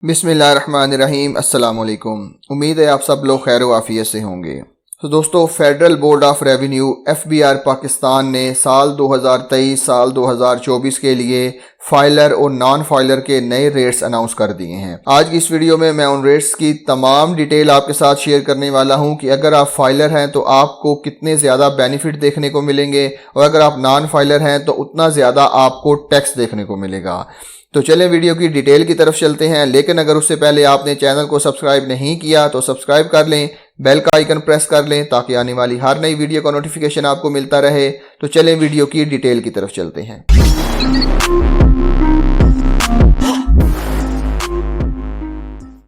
बिस्मिल्लाहिर्रहमानिर्रहीम अस्सलाम वालेकुम। उम्मीद है आप सब लोग खैर आफियत से होंगे। तो दोस्तों, federal board of revenue FBR Pakistan ने साल 2023 साल 2024 के लिए फाइलर और नॉन फाइलर के नए रेट्स अनाउंस कर दिए हैं। आज की इस वीडियो में मैं उन रेट्स की तमाम डिटेल आपके साथ शेयर करने वाला हूं कि अगर आप फाइलर हैं तो आपको कितने ज़्यादा बेनिफिट देखने को मिलेंगे और अगर आप नॉन फाइलर हैं तो उतना ज़्यादा आपको टैक्स देखने को मिलेगा। तो चलें वीडियो की डिटेल की तरफ चलते हैं, लेकिन अगर उससे पहले आपने चैनल को सब्सक्राइब नहीं किया तो सब्सक्राइब कर लें, बेल का आइकन प्रेस कर लें ताकि आने वाली हर नई वीडियो का नोटिफिकेशन आपको मिलता रहे। तो चलें वीडियो की डिटेल की तरफ चलते हैं।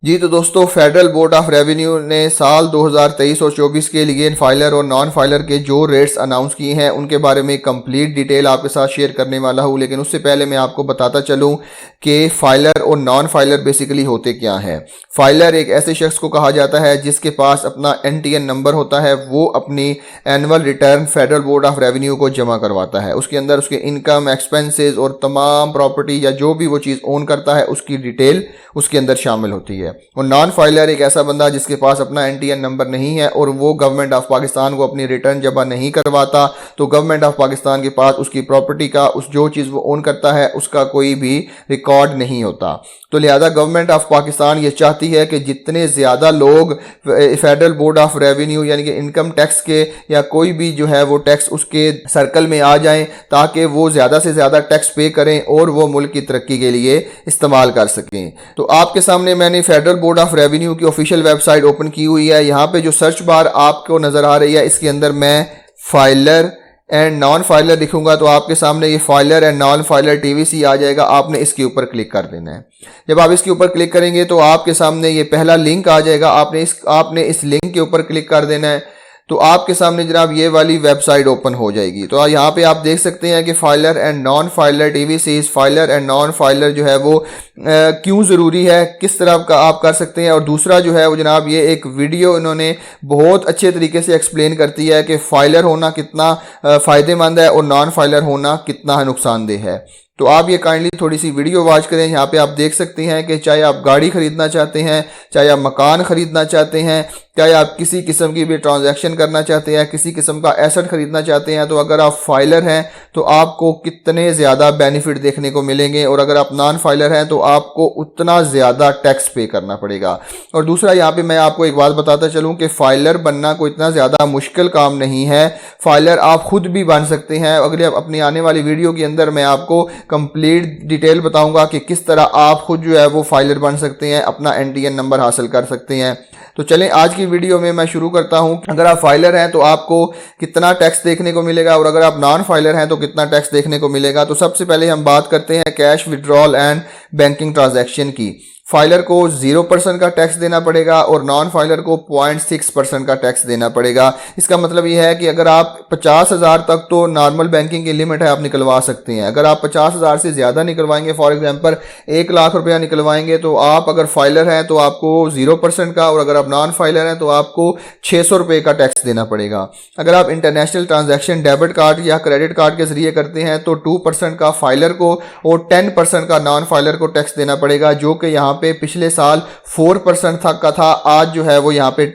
जी तो दोस्तों, फेडरल बोर्ड ऑफ रेवेन्यू ने साल 2023 और 24 के लिए फाइलर और नॉन फाइलर के जो रेट्स अनाउंस किए हैं उनके बारे में कंप्लीट डिटेल आपके साथ शेयर करने वाला हूं। लेकिन उससे पहले मैं आपको बताता चलूं कि फाइलर और नॉन फाइलर बेसिकली होते क्या हैं। फाइलर एक ऐसे शख्स को कहा जाता है जिसके पास अपना NTN नंबर होता है। वो अपनी annual return federal board of revenue को जमा करवाता है। उसके अंदर उसके इनकम, एक्सपेंसेस और तमाम प्रॉपर्टी या जो भी वो चीज़ ओन करता है उसकी डिटेल उसके अंदर शामिल होती है। और नॉन फाइलर एक ऐसा बंदा जिसके पास अपना NTN नंबर नहीं है और वो गवर्नमेंट ऑफ पाकिस्तान को अपनी रिटर्न जमा नहीं करवाता, तो गवर्नमेंट ऑफ पाकिस्तान के पास उसकी प्रॉपर्टी का, उस जो चीज़ वो ओन करता है उसका कोई भी रिकॉर्ड नहीं होता। तो लिहाजा गवर्नमेंट ऑफ पाकिस्तान ये चाहती है कि जितने ज़्यादा लोग फेडरल बोर्ड ऑफ रेवेन्यू यानी कि इनकम टैक्स के या कोई भी जो है वो टैक्स उसके सर्कल में आ जाएं ताकि वो ज़्यादा से ज़्यादा टैक्स पे करें और वो मुल्क की तरक्की के लिए इस्तेमाल कर सकें। तो आपके सामने मैंने फेडरल बोर्ड ऑफ रेवेन्यू की ऑफिशियल वेबसाइट ओपन की हुई है। यहाँ पे जो सर्च बार आपको नज़र आ रही है इसके अंदर मैं फाइलर एंड नॉन फाइलर लिखूंगा तो आपके सामने ये filer and non filer TVC आ जाएगा। आपने इसके ऊपर क्लिक कर देना है। जब आप इसके ऊपर क्लिक करेंगे तो आपके सामने ये पहला लिंक आ जाएगा। आपने इस लिंक के ऊपर क्लिक कर देना है तो आपके सामने जनाब ये वाली वेबसाइट ओपन हो जाएगी। तो यहाँ पे आप देख सकते हैं कि filer and non filer TVC, filer and non filer जो है वो क्यों ज़रूरी है, किस तरह का आप कर सकते हैं। और दूसरा जो है वो जनाब ये एक वीडियो इन्होंने बहुत अच्छे तरीके से एक्सप्लेन करती है कि फाइलर होना कितना फ़ायदेमंद है और नॉन फाइलर होना कितना नुकसानदेह है। तो आप ये काइंडली थोड़ी सी वीडियो वॉच करें। यहाँ पे आप देख सकते हैं कि चाहे आप गाड़ी ख़रीदना चाहते हैं, चाहे आप मकान ख़रीदना चाहते हैं, चाहे आप किसी किस्म की भी ट्रांजैक्शन करना चाहते हैं, किसी किस्म का एसेट ख़रीदना चाहते हैं, तो अगर आप फाइलर हैं तो आपको कितने ज़्यादा बेनिफिट देखने को मिलेंगे और अगर आप नॉन फाइलर हैं तो आपको उतना ज़्यादा टैक्स पे करना पड़ेगा। और दूसरा यहाँ पे मैं आपको एक बात बताता चलूँ कि फाइलर बनना कोई इतना ज़्यादा मुश्किल काम नहीं है। फाइलर आप खुद भी बन सकते हैं। अगले अपनी आने वाली वीडियो के अंदर मैं आपको कंप्लीट डिटेल बताऊंगा कि किस तरह आप खुद जो है वो फाइलर बन सकते हैं, अपना NTN नंबर हासिल कर सकते हैं। तो चलें आज की वीडियो में मैं शुरू करता हूं। अगर आप फाइलर हैं तो आपको कितना टैक्स देखने को मिलेगा और अगर आप नॉन फाइलर हैं तो कितना टैक्स देखने को मिलेगा। तो सबसे पहले हम बात करते हैं cash withdrawal and banking transaction की। फाइलर को 0% का टैक्स देना पड़ेगा और नॉन फाइलर को 0.6% का टैक्स देना पड़ेगा। इसका मतलब यह है कि अगर आप 50,000 तक तो नॉर्मल बैंकिंग की लिमिट है, आप निकलवा सकते हैं। अगर आप 50,000 से ज़्यादा निकलवाएंगे, फॉर एग्जांपल 1 लाख रुपया निकलवाएंगे, तो आप अगर फाइलर हैं तो आपको 0% का और अगर आप नॉन फाइलर हैं तो आपको 600 रुपये का टैक्स देना पड़ेगा। अगर आप इंटरनेशनल ट्रांजैक्शन डेबिट कार्ड या क्रेडिट कार्ड के ज़रिए करते हैं तो 2% का फाइलर को और 10% का नॉन फाइलर को टैक्स देना पड़ेगा, जो कि यहाँ पे पिछले साल 4% तक का था। आज जो है वो यहाँ पे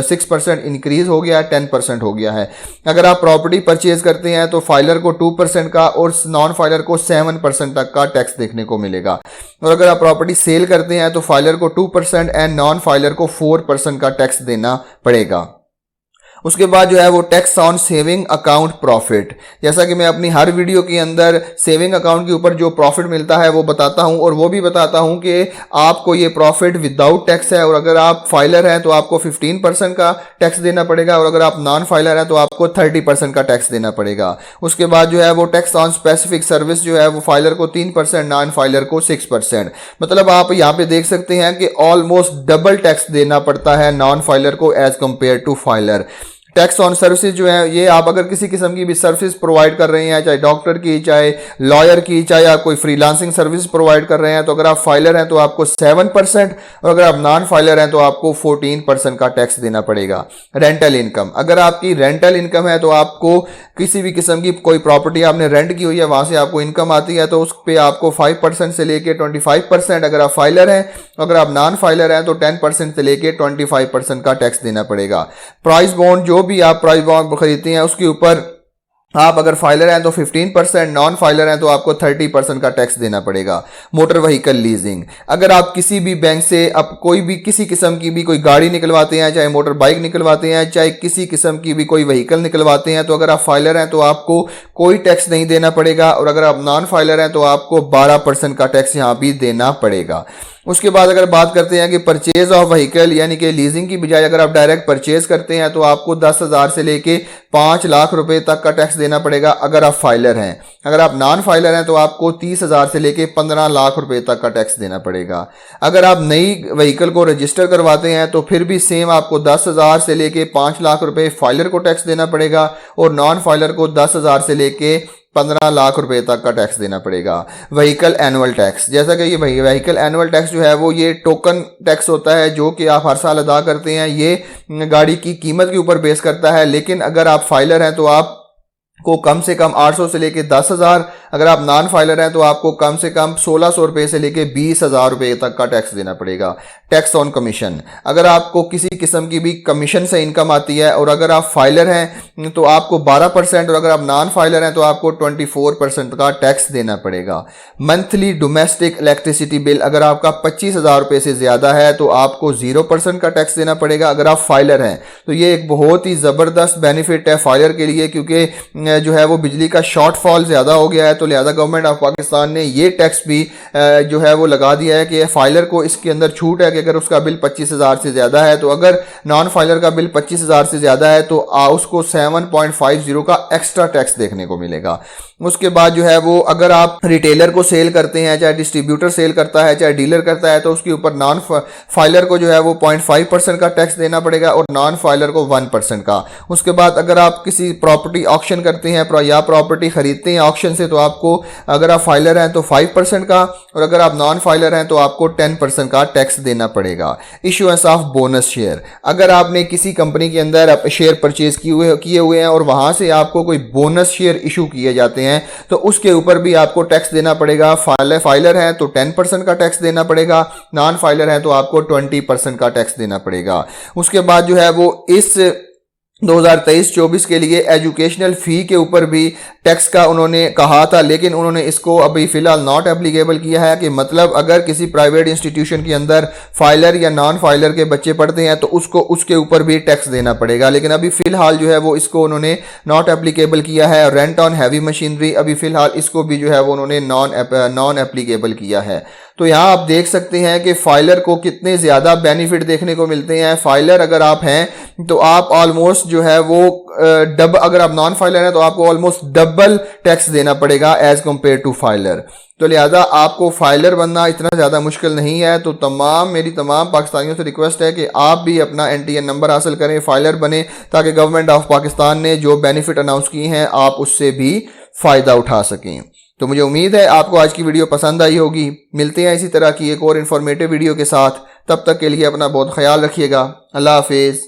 6% इंक्रीज हो गया है, 10% हो गया है। अगर आप प्रॉपर्टी परचेज करते हैं तो फाइलर को 2% का और नॉन फाइलर को 7% तक का टैक्स देखने को मिलेगा। और अगर आप प्रॉपर्टी सेल करते हैं तो फाइलर को 2% एंड नॉन फाइलर को 4% का टैक्स देना पड़ेगा। उसके बाद जो है वो tax on saving account profit. जैसा कि मैं अपनी हर वीडियो के अंदर सेविंग अकाउंट के ऊपर जो प्रॉफिट मिलता है वो बताता हूं और वो भी बताता हूं कि आपको ये प्रॉफिट विदाउट टैक्स है। और अगर आप फाइलर हैं तो आपको 15% का टैक्स देना पड़ेगा और अगर आप नॉन फाइलर हैं तो आपको 30% का टैक्स देना पड़ेगा। उसके बाद जो है वो टैक्स ऑन स्पेसिफिक सर्विस जो है वो फाइलर को 3%, नॉन फाइलर को 6%। मतलब आप यहाँ पे देख सकते हैं कि ऑलमोस्ट डबल टैक्स देना पड़ता है नॉन फाइलर को as compare to filer. Tax on services जो है ये आप अगर किसी किस्म की भी सर्विस प्रोवाइड कर रहे हैं, चाहे डॉक्टर की, चाहे लॉयर की, चाहे आप कोई फ्रीलांसिंग सर्विस प्रोवाइड कर रहे हैं, तो अगर आप फाइलर हैं तो आपको 7%, और अगर आप नॉन फाइलर हैं तो आपको 14% का टैक्स देना पड़ेगा। रेंटल इनकम, अगर आपकी रेंटल इनकम है तो आपको किसी भी किस्म की कोई प्रॉपर्टी आपने रेंट की हुई है, वहां से आपको इनकम आती है, तो उस पर आपको 5% से लेके 25% अगर आप फाइलर हैं, अगर आप नॉन फाइलर हैं तो 10% से लेके 25% का टैक्स देना पड़ेगा। प्राइस बॉन्ड, जो भी आप प्राइस बॉन्ड खरीदते हैं उसके ऊपर आप अगर फाइलर हैं तो 15%, नॉन फाइलर हैं तो आपको 30% का टैक्स देना पड़ेगा। मोटर व्हीकल लीजिंग, अगर आप किसी भी बैंक से अब कोई भी किसी किस्म की भी कोई गाड़ी निकलवाते हैं, चाहे मोटर बाइक निकलवाते हैं, चाहे किसी किस्म की भी कोई व्हीकल निकलवाते हैं, तो अगर आप फाइलर हैं तो आपको कोई टैक्स नहीं देना पड़ेगा, और अगर आप नॉन फाइलर हैं तो आपको 12% का टैक्स यहाँ भी देना पड़ेगा। उसके बाद अगर बात करते हैं कि परचेज ऑफ व्हीकल, यानी कि लीजिंग की बजाय अगर आप डायरेक्ट परचेज करते हैं तो आपको 10,000 से लेके 5 लाख रुपए तक का टैक्स देना पड़ेगा अगर आप फाइलर हैं। अगर आप नॉन फाइलर हैं तो आपको 30,000 से लेके 15 लाख रुपए तक का टैक्स देना पड़ेगा। अगर आप नई व्हीकल को रजिस्टर करवाते हैं तो फिर भी सेम आपको 10,000 से लेके 5 लाख रुपए फाइलर को टैक्स देना पड़ेगा, और नॉन फाइलर को 10,000 से लेके 15 लाख रुपए तक का टैक्स देना पड़ेगा। व्हीकल एनुअल टैक्स, जैसा कि ये व्हीकल एनुअल टैक्स जो है वो ये टोकन टैक्स होता है जो कि आप हर साल अदा करते हैं। ये गाड़ी की कीमत के ऊपर बेस करता है, लेकिन अगर आप फाइलर हैं तो आप को कम से कम 800 से लेके 10,000, अगर आप नॉन फाइलर हैं तो आपको कम से कम 1,600 रुपए से लेके 20,000 रुपए तक का टैक्स देना पड़ेगा। टैक्स ऑन कमीशन, अगर आपको किसी किस्म की भी कमीशन से इनकम आती है और अगर आप फाइलर हैं तो आपको 12%, और अगर आप नॉन फाइलर हैं तो आपको 24% का टैक्स देना पड़ेगा। मंथली डोमेस्टिक इलेक्ट्रिसिटी बिल, अगर आपका 25,000 रुपए से ज्यादा है तो आपको 0% का टैक्स देना पड़ेगा अगर आप फाइलर हैं। तो ये एक बहुत ही जबरदस्त बेनिफिट है फाइलर के लिए, क्योंकि जो है वो बिजली का शॉर्टफॉल ज़्यादा हो गया है, तो लिहाजा गवर्नमेंट ऑफ पाकिस्तान ने ये टैक्स भी जो है वो लगा दिया है कि फाइलर को इसके अंदर छूट है कि अगर उसका बिल 25,000 से ज़्यादा है, तो अगर नॉन फाइलर का बिल 25,000 से ज़्यादा है तो उसको 7.50 का एक्स्ट्रा टैक्स देखने को मिलेगा। उसके बाद जो है वो अगर आप रिटेलर को सेल करते हैं, चाहे डिस्ट्रीब्यूटर सेल करता है, चाहे डीलर करता है, तो उसके ऊपर नॉन फाइलर को जो है वो 0.5% का टैक्स देना पड़ेगा और नॉन फाइलर को 1% का। उसके बाद अगर आप किसी प्रॉपर्टी ऑक्शन करते हैं या प्रॉपर्टी खरीदते हैं ऑक्शन से, तो आपको अगर आप फाइलर हैं तो 5% का, और अगर आप नॉन फाइलर हैं तो आपको 10% का टैक्स देना पड़ेगा। इशुएंस ऑफ बोनस शेयर, अगर आपने किसी कंपनी के अंदर शेयर परचेज किए हुए हैं और वहां से आपको कोई बोनस शेयर इशू किए जाते हैं तो उसके ऊपर भी आपको टैक्स देना पड़ेगा। फाइलर हैं तो 10% का टैक्स देना पड़ेगा, नॉन फाइलर हैं तो आपको 20% का टैक्स देना पड़ेगा। उसके बाद जो है वो इस 2023-24 के लिए एजुकेशनल फ़ी के ऊपर भी टैक्स का उन्होंने कहा था, लेकिन उन्होंने इसको अभी फ़िलहाल नॉट एप्लीकेबल किया है कि मतलब अगर किसी प्राइवेट इंस्टीट्यूशन के अंदर फाइलर या नॉन फाइलर के बच्चे पढ़ते हैं तो उसको उसके ऊपर भी टैक्स देना पड़ेगा, लेकिन अभी फ़िलहाल जो है वो इसको उन्होंने नॉट एप्लीकेबल किया है। रेंट ऑन हैवी मशीनरी, अभी फ़िलहाल इसको भी जो है वो उन्होंने नॉन एप्लीकेबल किया है। तो यहाँ आप देख सकते हैं कि फाइलर को कितने ज़्यादा बेनिफिट देखने को मिलते हैं। फाइलर अगर आप हैं तो आप ऑलमोस्ट जो है वो अगर आप नॉन फाइलर हैं तो आपको ऑलमोस्ट डबल टैक्स देना पड़ेगा एज कंपेयर टू फाइलर। तो लिहाजा आपको फाइलर बनना इतना ज़्यादा मुश्किल नहीं है। तो मेरी तमाम पाकिस्तानियों से रिक्वेस्ट है कि आप भी अपना NTN नंबर हासिल करें, फाइलर बने, ताकि गवर्नमेंट ऑफ पाकिस्तान ने जो बेनिफिट अनाउंस किए हैं आप उससे भी फ़ायदा उठा सकें। तो मुझे उम्मीद है आपको आज की वीडियो पसंद आई होगी। मिलते हैं इसी तरह की एक और इन्फॉर्मेटिव वीडियो के साथ, तब तक के लिए अपना बहुत ख्याल रखिएगा। अल्लाह हाफिज़।